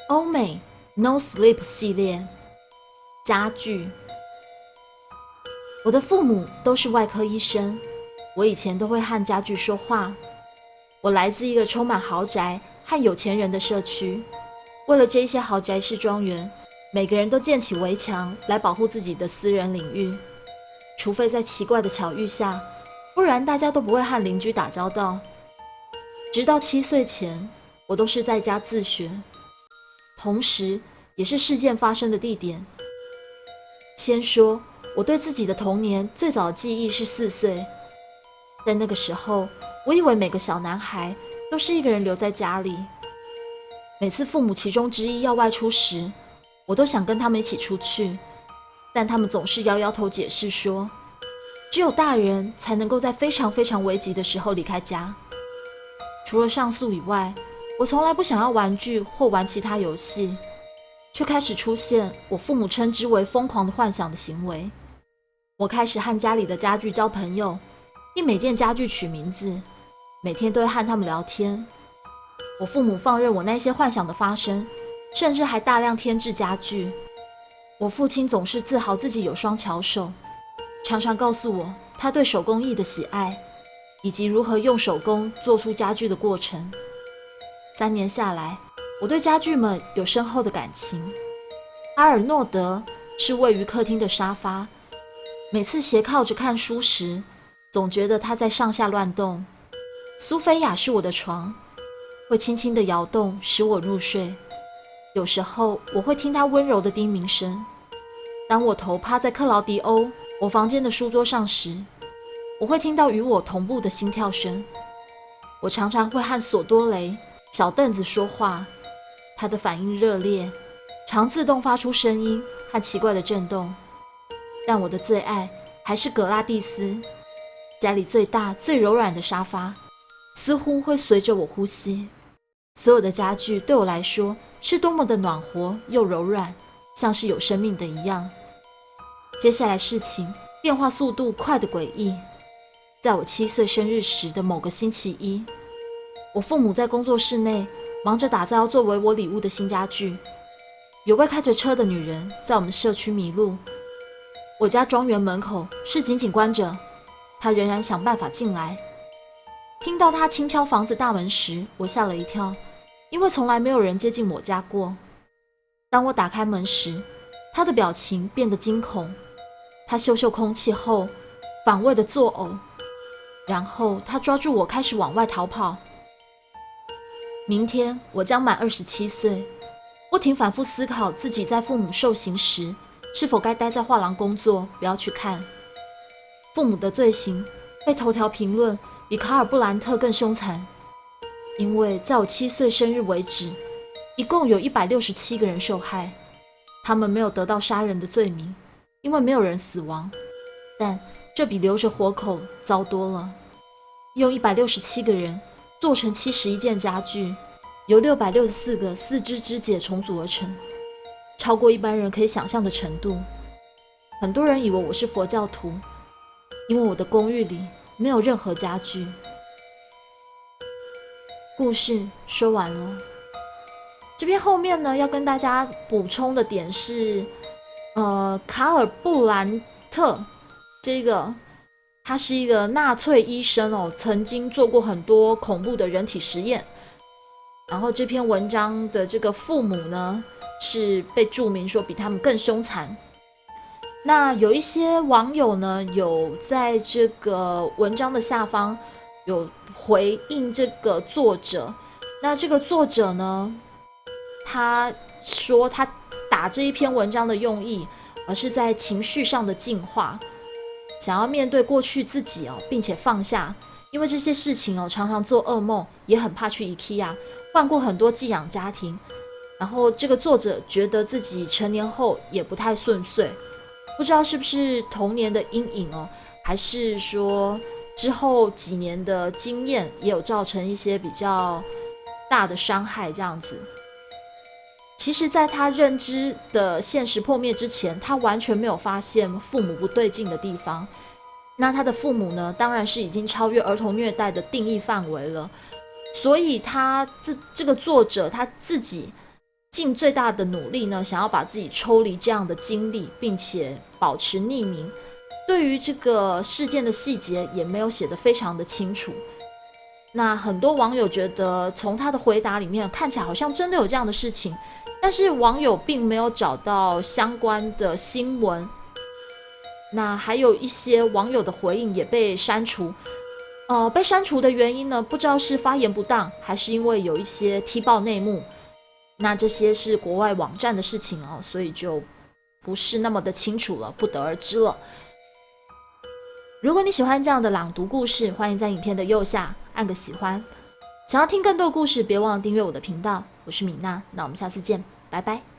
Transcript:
欧美 No Sleep 系列家具。我的父母都是外科医生，我以前都会和家具说话。我来自一个充满豪宅和有钱人的社区，为了这些豪宅式庄园，每个人都建起围墙来保护自己的私人领域，除非在奇怪的巧遇下，不然大家都不会和邻居打交道。直到7岁前，我都是在家自学，同时也是事件发生的地点。先说我对自己的童年最早的记忆是4岁，在那个时候，我以为每个小男孩都是一个人留在家里。每次父母其中之一要外出时，我都想跟他们一起出去，但他们总是摇摇头解释说，只有大人才能够在非常非常危急的时候离开家。除了上述以外，我从来不想要玩具或玩其他游戏，却开始出现我父母称之为疯狂的幻想的行为。我开始和家里的家具交朋友，并每件家具取名字，每天都会和他们聊天。我父母放任我那些幻想的发生，甚至还大量添置家具。我父亲总是自豪自己有双巧手，常常告诉我他对手工艺的喜爱，以及如何用手工做出家具的过程。3年下来，我对家具们有深厚的感情。阿尔诺德是位于客厅的沙发，每次斜靠着看书时，总觉得它在上下乱动。苏菲亚是我的床，会轻轻地摇动，使我入睡。有时候我会听它温柔的叮鸣声。当我头趴在克劳迪欧我房间的书桌上时，我会听到与我同步的心跳声。我常常会和索多雷小凳子说话，它的反应热烈，常自动发出声音和奇怪的震动。但我的最爱还是格拉蒂斯，家里最大最柔软的沙发，似乎会随着我呼吸。所有的家具对我来说是多么的暖和又柔软，像是有生命的一样。接下来事情变化速度快得诡异。在我7岁生日时的某个星期一，我父母在工作室内忙着打造要作为我礼物的新家具。有位开着车的女人在我们社区迷路，我家庄园门口是紧紧关着，她仍然想办法进来。听到她轻敲房子大门时，我吓了一跳，因为从来没有人接近我家过。当我打开门时，她的表情变得惊恐，她嗅嗅空气后反胃的作呕，然后她抓住我开始往外逃跑。明天我将满27岁，不停反复思考自己在父母受刑时是否该待在画廊工作，不要去看。父母的罪行被头条评论比卡尔布兰特更凶残，因为在我7岁生日为止，一共有167个人受害。他们没有得到杀人的罪名，因为没有人死亡，但这比留着活口糟多了。用167个人做成71件家具，由664个四肢肢解重组而成，超过一般人可以想象的程度。很多人以为我是佛教徒，因为我的公寓里没有任何家具。故事说完了。这边后面呢，要跟大家补充的点是，卡尔布兰特这个他是一个纳粹医生哦，曾经做过很多恐怖的人体实验。然后这篇文章的这个父母呢，是被注明说比他们更凶残。那有一些网友呢，有在这个文章的下方有回应这个作者。那这个作者呢，他说他打这一篇文章的用意，而是在情绪上的净化，想要面对过去自己哦，并且放下。因为这些事情哦，常常做噩梦，也很怕去 IKEA， 换过很多寄养家庭。然后这个作者觉得自己成年后也不太顺遂，不知道是不是童年的阴影哦，还是说之后几年的经验也有造成一些比较大的伤害这样子。其实在他认知的现实破灭之前，他完全没有发现父母不对劲的地方。那他的父母呢，当然是已经超越儿童虐待的定义范围了。所以他这个作者他自己尽最大的努力呢，想要把自己抽离这样的经历，并且保持匿名。对于这个事件的细节也没有写得非常的清楚。那很多网友觉得从他的回答里面看起来好像真的有这样的事情，但是网友并没有找到相关的新闻。那还有一些网友的回应也被删除。被删除的原因呢，不知道是发言不当，还是因为有一些踢爆内幕。那这些是国外网站的事情哦，所以就不是那么的清楚了，不得而知了。如果你喜欢这样的朗读故事，欢迎在影片的右下按个喜欢。想要听更多故事，别忘了订阅我的频道。我是米娜，那我们下次见，拜拜。